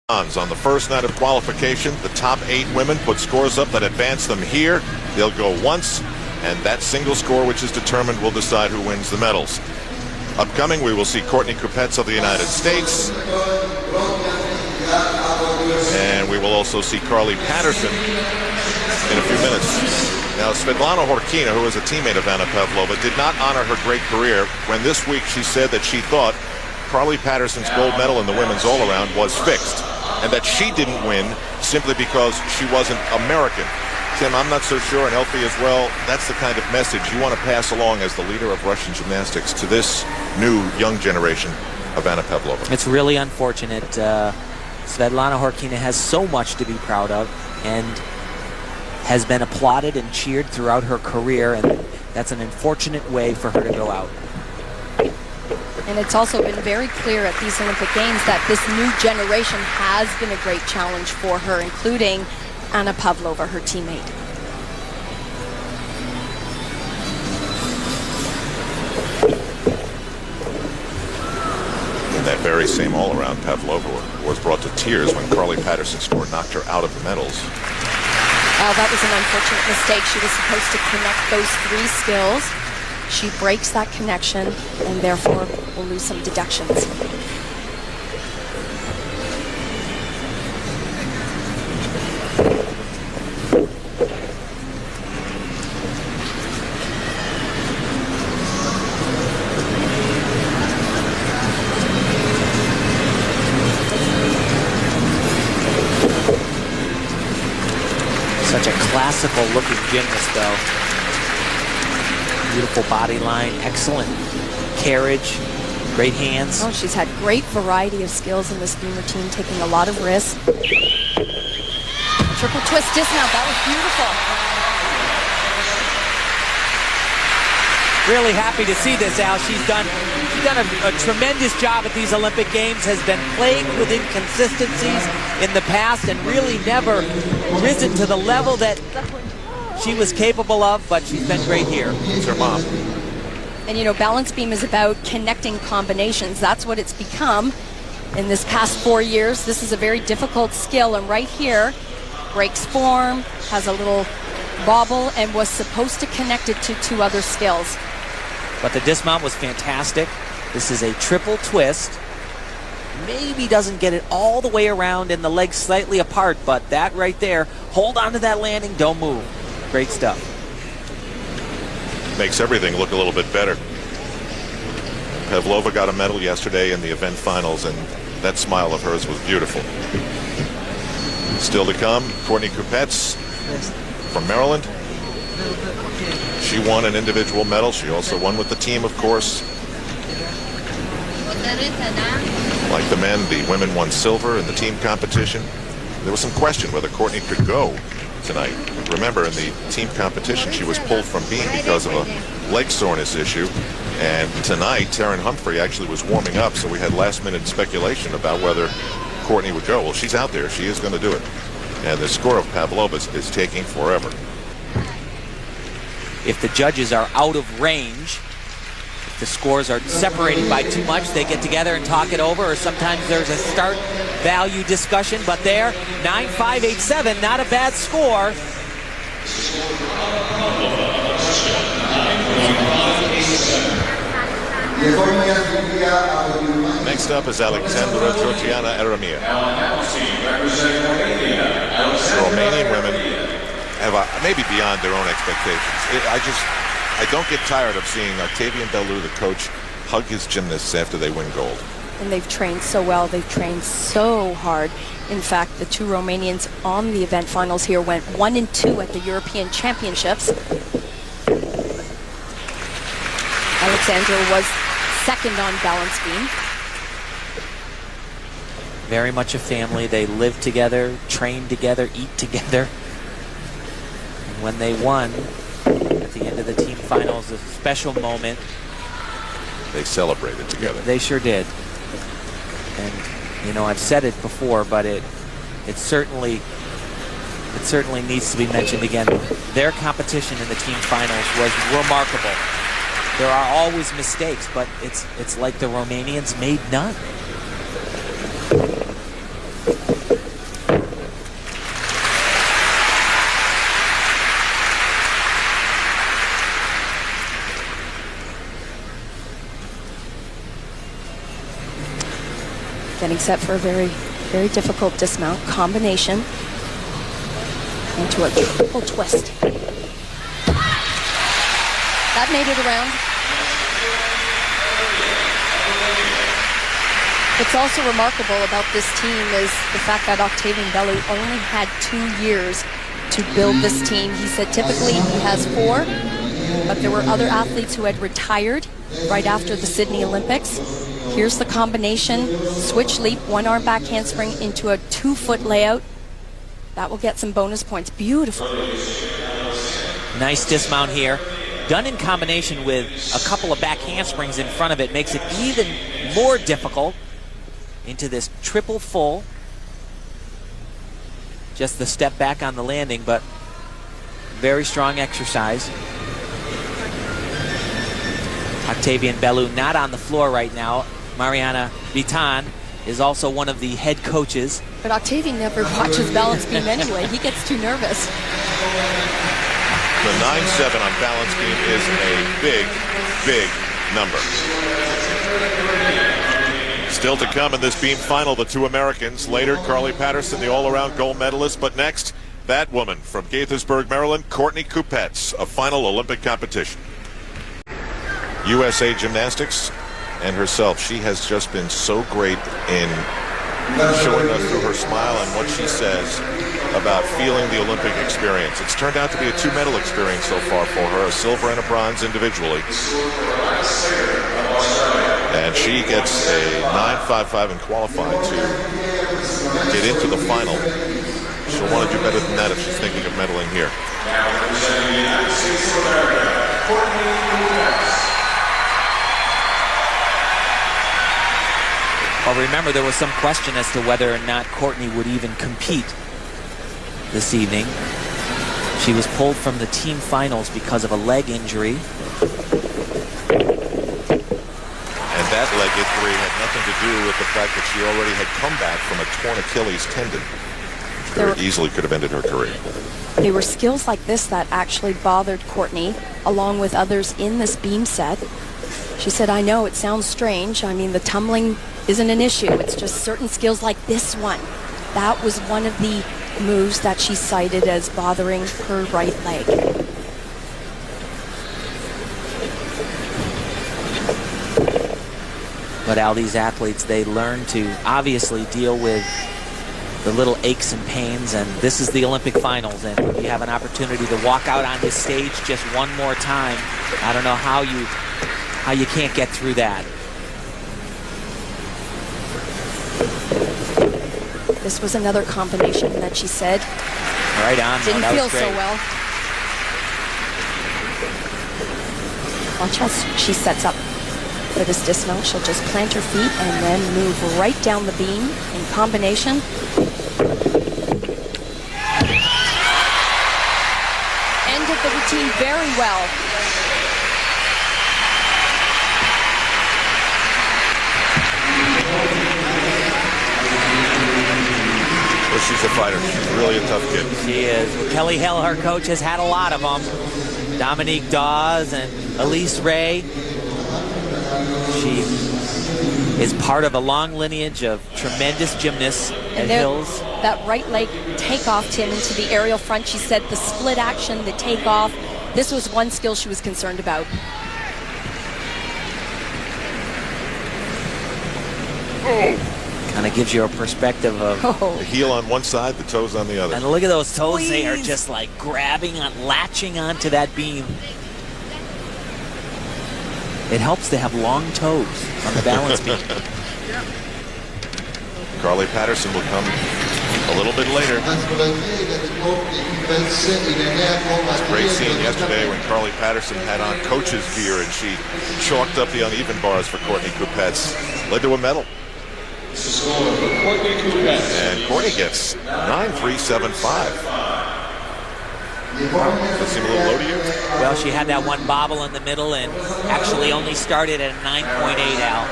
On the first night of qualification, the top 8 women put scores up that advance them here. They'll go once, and that single score which is determined will decide who wins the medals. Upcoming, we will see Courtney Kupets of the United States. And we will also see Carly Patterson in a few minutes. Now, Svetlana Horkina, who is a teammate of Anna Pavlova, did not honor her great career when this week she said that she thought Carly Patterson's gold medal in the women's all-around was fixed, and that she didn't win simply because she wasn't American. Tim, I'm not so sure, and Elfie as well, that's the kind of message you want to pass along as the leader of Russian gymnastics to this new young generation of Anna Pavlova. It's really unfortunate. Svetlana Horkina has so much to be proud of and has been applauded and cheered throughout her career, and that's an unfortunate way for her to go out. And it's also been very clear at these Olympic Games that this new generation has been a great challenge for her, including Anna Pavlova, her teammate. In that very same all-around, Pavlova was brought to tears when Carly Patterson's score knocked her out of the medals. Well, that was an unfortunate mistake. She was supposed to connect those 3 skills. She breaks that connection and therefore will lose some deductions. Such a classical looking gymnast though. Beautiful body line, excellent carriage, great hands. Oh, she's had great variety of skills in this new routine, taking a lot of risks. Triple twist dismount, that was beautiful. Really happy to see this, Al. She's done a tremendous job at these Olympic Games, has been plagued with inconsistencies in the past and really never risen to the level that she was capable of, but she's been great here. It's her mom. And you know, balance beam is about connecting combinations. That's what it's become in this past 4 years. This is a very difficult skill, and right here, breaks form, has a little bobble, and was supposed to connect it to 2 other skills. But the dismount was fantastic. This is a triple twist. Maybe doesn't get it all the way around and the legs slightly apart, but that right there, hold on to that landing, don't move. Great stuff. Makes everything look a little bit better. Pavlova got a medal yesterday in the event finals, and that smile of hers was beautiful. Still to come, Courtney Kupets from Maryland. She won an individual medal. She also won with the team, of course. Like the men, the women won silver in the team competition. There was some question whether Courtney could go tonight. Remember, in the team competition, she was pulled from beam because of a leg soreness issue. And tonight, Taryn Humphrey actually was warming up, so we had last-minute speculation about whether Courtney would go. Well, she's out there. She is going to do it. And the score of Pavlova's is taking forever. If the judges are out of range, if the scores are separated by too much, they get together and talk it over, or sometimes there's a start value discussion. But there, 9.587, not a bad score. Next up is Alexandra Georgiana Aramia. The Romanian women have maybe beyond their own expectations. I don't get tired of seeing Octavian Belu, the coach, hug his gymnasts after they win gold. And they've trained so well. They've trained so hard. In fact, the 2 Romanians on the event finals here went 1 and 2 at the European Championships. Alexandra was second on balance beam. Very much a family. They live together, train together, eat together. And when they won at the end of the team finals, a special moment. They celebrated together. They sure did. And you know, I've said it before, but it certainly needs to be mentioned again. Their competition in the team finals was remarkable. There are always mistakes, but it's like the Romanians made none. set for a very, very difficult dismount combination into a triple twist. That made it around. What's also remarkable about this team is the fact that Octavian Bellew only had 2 years to build this team. He said typically he has 4, but there were other athletes who had retired right after the Sydney Olympics. Here's the combination, switch leap, 1 arm back handspring into a 2-foot layout. That will get some bonus points. Beautiful. Nice dismount here. Done in combination with a couple of back handsprings in front of it makes it even more difficult into this triple full. Just the step back on the landing, but very strong exercise. Octavian Bellew not on the floor right now. Mariana Vitan is also one of the head coaches. But Octavian never watches balance beam anyway. He gets too nervous. The 9-7 on balance beam is a big, big number. Still to come in this beam final, the 2 Americans. Later, Carly Patterson, the all-around gold medalist. But next, that woman from Gaithersburg, Maryland, Courtney Kupets, a final Olympic competition. USA Gymnastics and herself, she has just been so great in showing us through her smile and what she says about feeling the Olympic experience. It's turned out to be a 2-medal experience so far for her, a silver and a bronze individually. And she gets a 9.55 in qualifying to get into the final. She'll want to do better than that if she's thinking of medaling here. Well, remember, there was some question as to whether or not Courtney would even compete this evening. She was pulled from the team finals because of a leg injury. And that leg injury had nothing to do with the fact that she already had come back from a torn Achilles tendon. Very easily could have ended her career. They were skills like this that actually bothered Courtney, along with others in this beam set. She said, I know it sounds strange. I mean, the tumbling isn't an issue. It's just certain skills like this one. That was one of the moves that she cited as bothering her right leg. But all these athletes, they learn to obviously deal with the little aches and pains, and this is the Olympic finals, and you have an opportunity to walk out on this stage just one more time. I don't know how you can't get through that. This was another combination that she said right on. Didn't feel so well. Watch how she sets up for this dismount. She'll just plant her feet and then move right down the beam in combination. Ended the routine very well. Well, she's a fighter. She's really a tough kid. She is. Well, Kelly Hill, her coach, has had a lot of them. Dominique Dawes and Elise Ray. She is part of a long lineage of tremendous gymnasts at Hills. That right leg takeoff, Tim, into the aerial front. She said the split action, the takeoff. This was one skill she was concerned about. Kind of gives you a perspective of the heel on one side, the toes on the other. And look at those toes. They are just like grabbing on, latching onto that beam. It helps to have long toes on the balance beam. Carly Patterson will come a little bit later. It's a great scene yesterday when Carly Patterson had on coach's gear and she chalked up the uneven bars for Courtney Kupets. Led to a medal. And Courtney gets 9.375. Does that seem a little low to you? Well, she had that one bobble in the middle and actually only started at a 9.8, Al.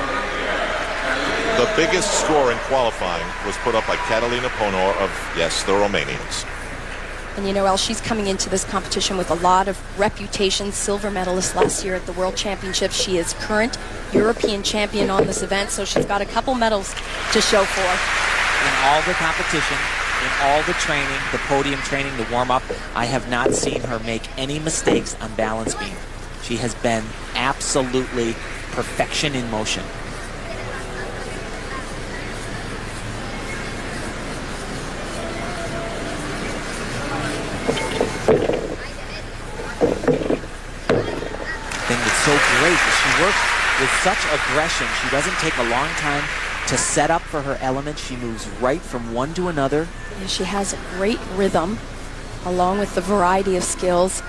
The biggest score in qualifying was put up by Catalina Ponor of, yes, the Romanians. And you know, Elle, she's coming into this competition with a lot of reputation. Silver medalist last year at the World Championships. She is current European champion on this event, so she's got a couple medals to show for. In all the competition, in all the training, the podium training, the warm-up, I have not seen her make any mistakes on balance beam. She has been absolutely perfection in motion. Thing that's so great is she works with such aggression. She doesn't take a long time to set up for her element. She moves right from one to another. And she has a great rhythm, along with the variety of skills.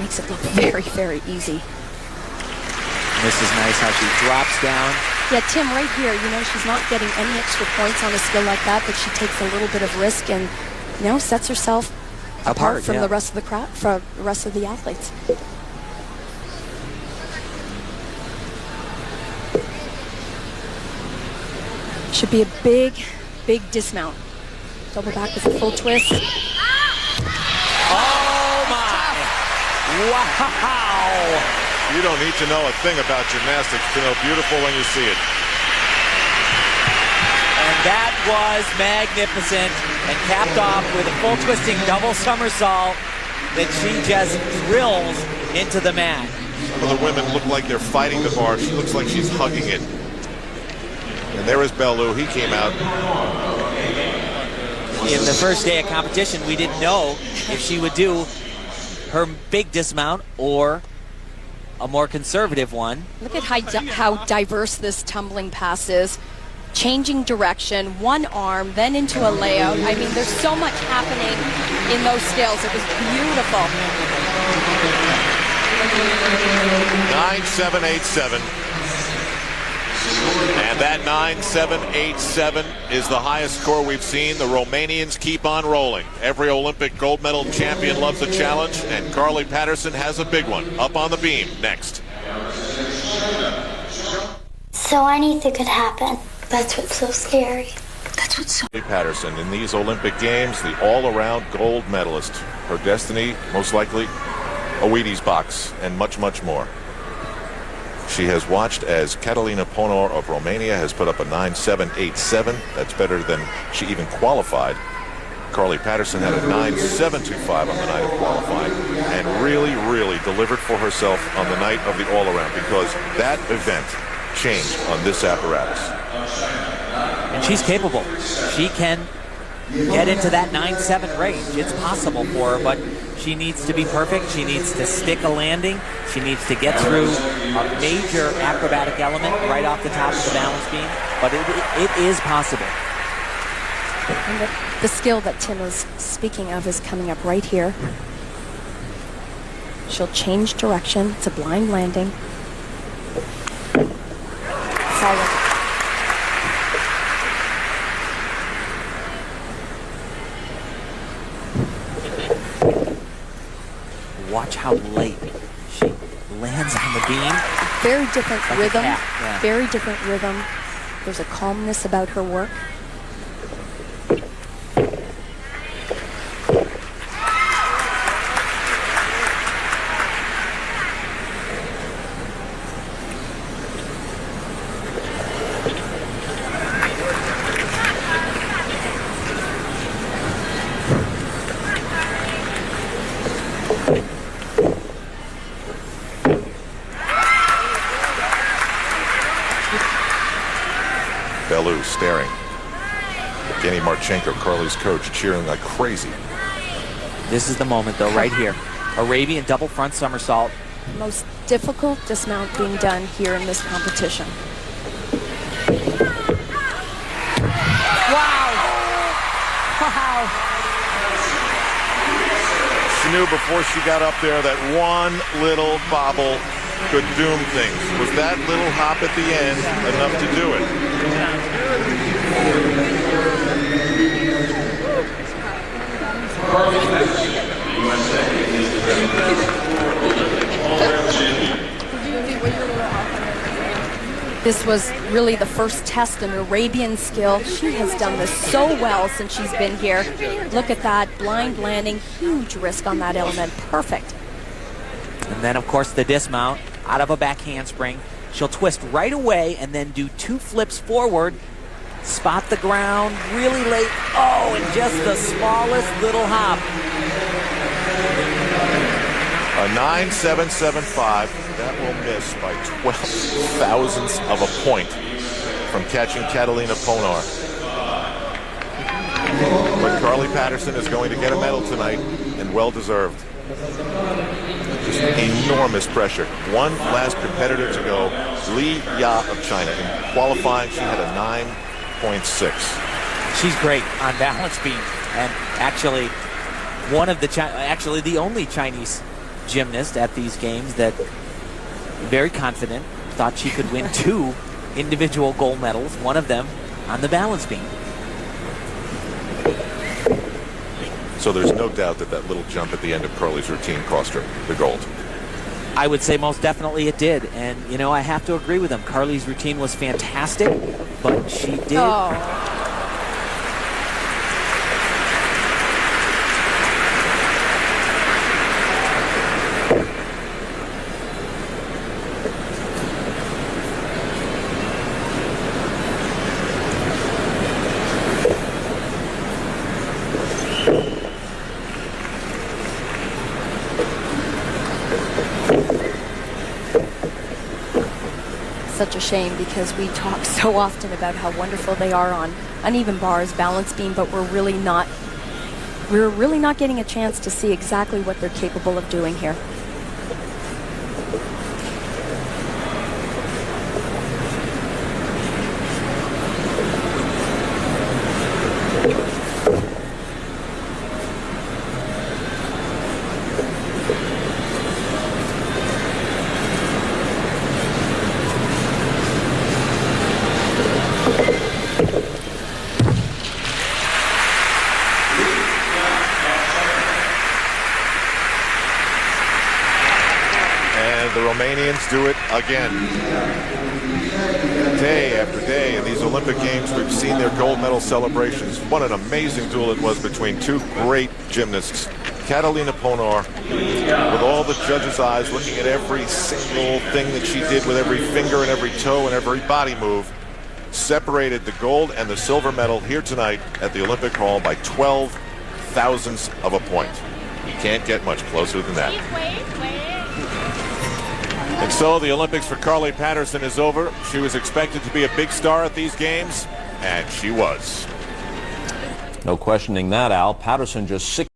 Makes it look very, very easy. This is nice how she drops down. Yeah, Tim, right here, you know, she's not getting any extra points on a skill like that, but she takes a little bit of risk and, you know, sets herself apart from the rest of the crowd, from the rest of the athletes. Should be a big, big dismount. Double back with a full twist. Oh my! Wow! You don't need to know a thing about gymnastics to know beautiful when you see it. And that was magnificent, and capped off with a full twisting double somersault that she just drills into the mat. Some of the women look like they're fighting the bar. She looks like she's hugging it. And there is Bellew. He came out. In the first day of competition, we didn't know if she would do her big dismount or a more conservative one. Look at how diverse this tumbling pass is. Changing direction, one arm, then into a layout. I mean, there's so much happening in those skills. It was beautiful. 9.787. And that 9.787 is the highest score we've seen. The Romanians keep on rolling. Every Olympic gold medal champion loves a challenge, and Carly Patterson has a big one. Up on the beam next. So anything could happen. That's what's so scary. That's what's so... Carly Patterson in these Olympic Games, the all-around gold medalist. Her destiny, most likely, a Wheaties box and much, much more. She has watched as Catalina Ponor of Romania has put up a 9.787. That's better than she even qualified. Carly Patterson had a 9.725 on the night of qualifying and really, really delivered for herself on the night of the all-around, because that event changed on this apparatus. And she's capable. She can get into that 9.7 range. It's possible for her, but she needs to be perfect. She needs to stick a landing. She needs to get through a major acrobatic element right off the top of the balance beam. But it is possible. And the skill that Tim was speaking of is coming up right here. She'll change direction. It's a blind landing. Solid. Watch how late she lands on the beam. Very different Like rhythm. yeah. Very different rhythm. There's a calmness about her work. Bellew staring. Evgeny Marchenko, Carly's coach, cheering like crazy. This is the moment, though, right here. Arabian double front somersault. Most difficult dismount being done here in this competition. Wow! Wow! She knew before she got up there that one little bobble could doom things. Was that little hop at the end enough to do it? This was really the first test in Arabian skill. She has done this so well since she's been here. Look at that, blind landing, huge risk on that element, perfect. And then, of course, the dismount out of a back handspring. She'll twist right away and then do 2 flips forward, spot the ground really late. Oh, and just the smallest little hop. A 9.775. That will miss by 12 thousandths of a point from catching Catalina Ponar. But Carly Patterson is going to get a medal tonight, and well deserved. Just enormous pressure. One last competitor to go, Li Ya of China. In qualifying, she had a 9.6. She's great on balance beam, and actually one of the the only Chinese gymnast at these games that very confident, thought she could win 2 individual gold medals, one of them on the balance beam. So there's no doubt that that little jump at the end of Carly's routine cost her the gold. I would say most definitely it did. And, you know, I have to agree with him. Carly's routine was fantastic, but she did. Oh. Such a shame, because we talk so often about how wonderful they are on uneven bars, balance beam, but we're really not getting a chance to see exactly what they're capable of doing here. The Romanians do it again. Day after day in these Olympic Games, we've seen their gold medal celebrations. What an amazing duel it was between 2 great gymnasts. Catalina Ponar, with all the judges' eyes looking at every single thing that she did with every finger and every toe and every body move, separated the gold and the silver medal here tonight at the Olympic Hall by 12 thousandths of a point. You can't get much closer than that. And so the Olympics for Carly Patterson is over. She was expected to be a big star at these games, and she was. No questioning that, Al. Patterson just 6